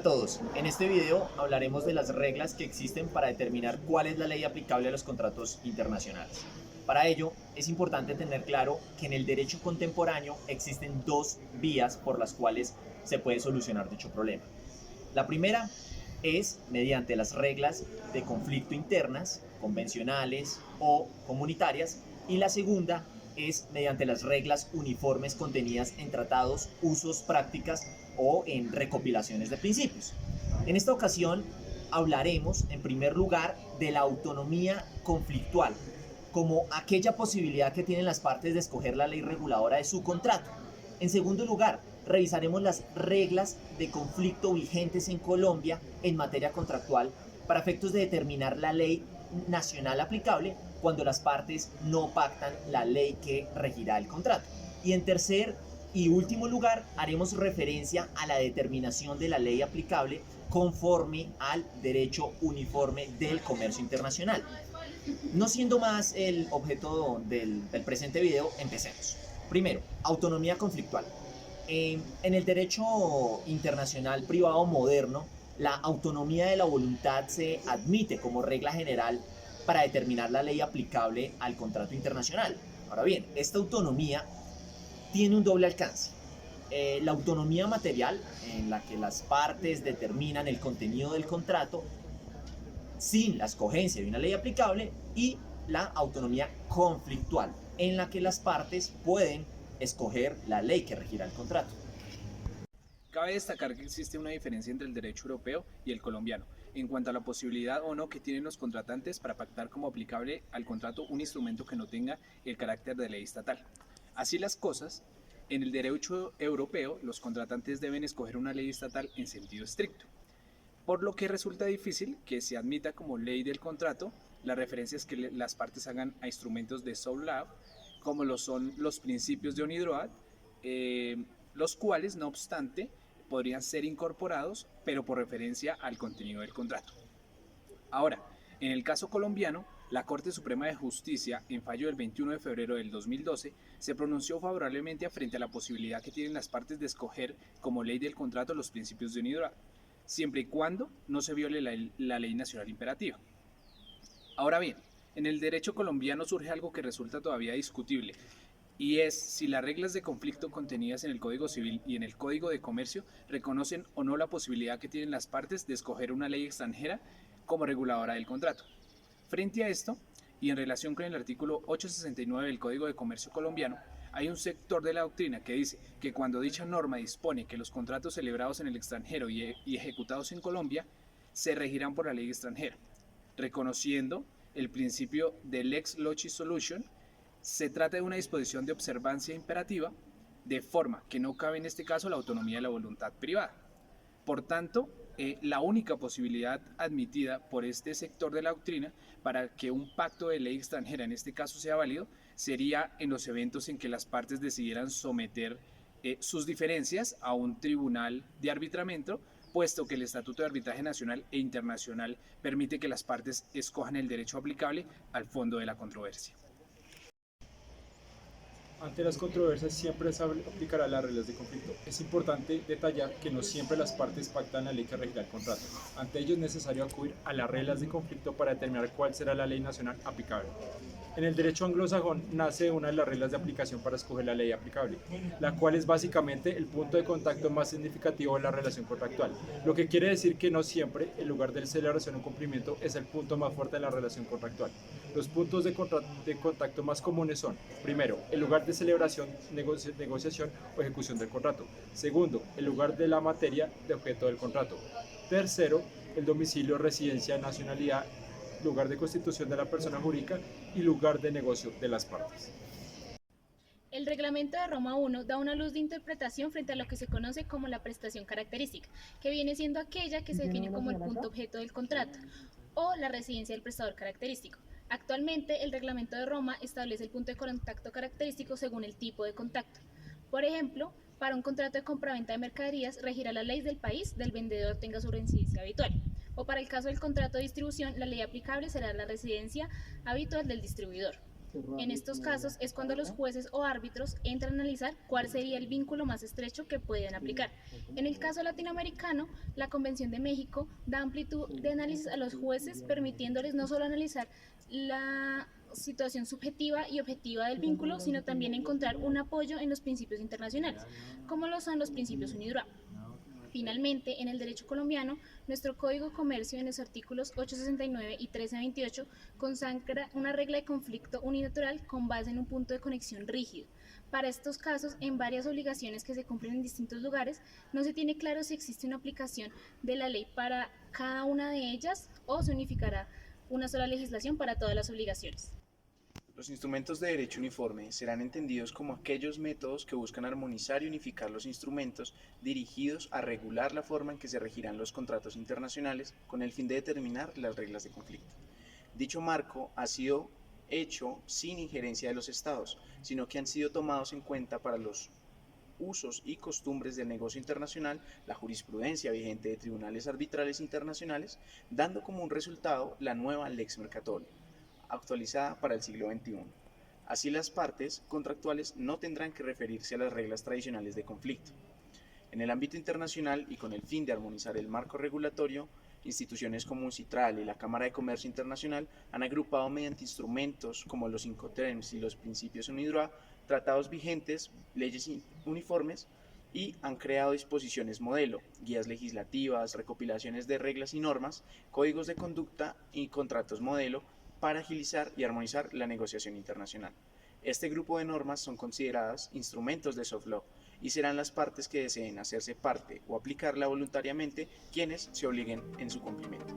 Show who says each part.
Speaker 1: Hola a todos, en este video hablaremos de las reglas que existen para determinar cuál es la ley aplicable a los contratos internacionales. Para ello, es importante tener claro que en el derecho contemporáneo existen dos vías por las cuales se puede solucionar dicho problema. La primera es mediante las reglas de conflicto internas, convencionales o comunitarias, y la segunda es mediante las reglas uniformes contenidas en tratados, usos, prácticas o en recopilaciones de principios. En esta ocasión hablaremos en primer lugar de la autonomía conflictual, como aquella posibilidad que tienen las partes de escoger la ley reguladora de su contrato. En segundo lugar, revisaremos las reglas de conflicto vigentes en Colombia en materia contractual para efectos de determinar la ley nacional aplicable cuando las partes no pactan la ley que regirá el contrato. Y en tercer y último lugar, haremos referencia a la determinación de la ley aplicable conforme al derecho uniforme del comercio internacional. No siendo más el objeto del presente video, empecemos. Primero, autonomía conflictual. En el derecho internacional privado moderno, la autonomía de la voluntad se admite como regla general para determinar la ley aplicable al contrato internacional. Ahora bien, esta autonomía tiene un doble alcance. La autonomía material, en la que las partes determinan el contenido del contrato sin la escogencia de una ley aplicable, y la autonomía conflictual, en la que las partes pueden escoger la ley que regirá el contrato.
Speaker 2: Cabe destacar que existe una diferencia entre el derecho europeo y el colombiano, en cuanto a la posibilidad o no que tienen los contratantes para pactar como aplicable al contrato un instrumento que no tenga el carácter de ley estatal. Así las cosas, en el derecho europeo los contratantes deben escoger una ley estatal en sentido estricto, por lo que resulta difícil que se admita como ley del contrato las referencias que las partes hagan a instrumentos de soft law, como lo son los principios de Unidroit, los cuales, no obstante, podrían ser incorporados, pero por referencia al contenido del contrato. Ahora, en el caso colombiano, la Corte Suprema de Justicia, en fallo del 21 de febrero del 2012, se pronunció favorablemente frente a la posibilidad que tienen las partes de escoger como ley del contrato los principios de Unidroit, siempre y cuando no se viole la ley nacional imperativa. Ahora bien, en el derecho colombiano surge algo que resulta todavía discutible, y es si las reglas de conflicto contenidas en el Código Civil y en el Código de Comercio reconocen o no la posibilidad que tienen las partes de escoger una ley extranjera como reguladora del contrato. Frente a esto, y en relación con el artículo 869 del Código de Comercio colombiano, hay un sector de la doctrina que dice que cuando dicha norma dispone que los contratos celebrados en el extranjero y ejecutados en Colombia se regirán por la ley extranjera, reconociendo el principio del lex loci solution, se trata de una disposición de observancia imperativa, de forma que no cabe en este caso la autonomía de la voluntad privada. Por tanto, la única posibilidad admitida por este sector de la doctrina para que un pacto de ley extranjera en este caso sea válido sería en los eventos en que las partes decidieran someter sus diferencias a un tribunal de arbitramiento, puesto que el Estatuto de Arbitraje Nacional e Internacional permite que las partes escojan el derecho aplicable al fondo de la controversia.
Speaker 3: Ante las controversias siempre se aplicará las reglas de conflicto. Es importante detallar que no siempre las partes pactan la ley que regirá el contrato. Ante ello es necesario acudir a las reglas de conflicto para determinar cuál será la ley nacional aplicable. En el derecho anglosajón nace una de las reglas de aplicación para escoger la ley aplicable, la cual es básicamente el punto de contacto más significativo de la relación contractual, lo que quiere decir que no siempre el lugar de celebración o cumplimiento es el punto más fuerte de la relación contractual. Los puntos de contacto más comunes son: primero, el lugar de celebración, negociación o ejecución del contrato; segundo, el lugar de la materia de objeto del contrato; tercero, el domicilio, residencia, nacionalidad, lugar de constitución de la persona jurídica y lugar de negocio de las partes.
Speaker 4: El Reglamento de Roma I da una luz de interpretación frente a lo que se conoce como la prestación característica, que viene siendo aquella que se define como el punto objeto del contrato, o la residencia del prestador característico. Actualmente, el Reglamento de Roma establece el punto de contacto característico según el tipo de contacto. Por ejemplo, para un contrato de compraventa de mercaderías, regirá la ley del país del vendedor tenga su residencia habitual. O para el caso del contrato de distribución, la ley aplicable será la residencia habitual del distribuidor. En estos casos es cuando los jueces o árbitros entran a analizar cuál sería el vínculo más estrecho que pueden aplicar. En el caso latinoamericano, la Convención de México da amplitud de análisis a los jueces, permitiéndoles no solo analizar la situación subjetiva y objetiva del vínculo, sino también encontrar un apoyo en los principios internacionales, como lo son los principios UNIDROIT. Finalmente, en el derecho colombiano, nuestro Código de Comercio en los artículos 869 y 1328 consagra una regla de conflicto unilateral con base en un punto de conexión rígido. Para estos casos, en varias obligaciones que se cumplen en distintos lugares, no se tiene claro si existe una aplicación de la ley para cada una de ellas o se unificará una sola legislación para todas las obligaciones.
Speaker 5: Los instrumentos de derecho uniforme serán entendidos como aquellos métodos que buscan armonizar y unificar los instrumentos dirigidos a regular la forma en que se regirán los contratos internacionales con el fin de determinar las reglas de conflicto. Dicho marco ha sido hecho sin injerencia de los estados, sino que han sido tomados en cuenta para los usos y costumbres del negocio internacional, la jurisprudencia vigente de tribunales arbitrales internacionales, dando como un resultado la nueva Lex Mercatoria, actualizada para el siglo XXI. Así, las partes contractuales no tendrán que referirse a las reglas tradicionales de conflicto. En el ámbito internacional y con el fin de armonizar el marco regulatorio, instituciones como UNCITRAL y la Cámara de Comercio Internacional han agrupado mediante instrumentos como los Incoterms y los principios UNIDROIT, tratados vigentes, leyes uniformes y han creado disposiciones modelo, guías legislativas, recopilaciones de reglas y normas, códigos de conducta y contratos modelo para agilizar y armonizar la negociación internacional. Este grupo de normas son consideradas instrumentos de soft law y serán las partes que deseen hacerse parte o aplicarla voluntariamente quienes se obliguen en su cumplimiento.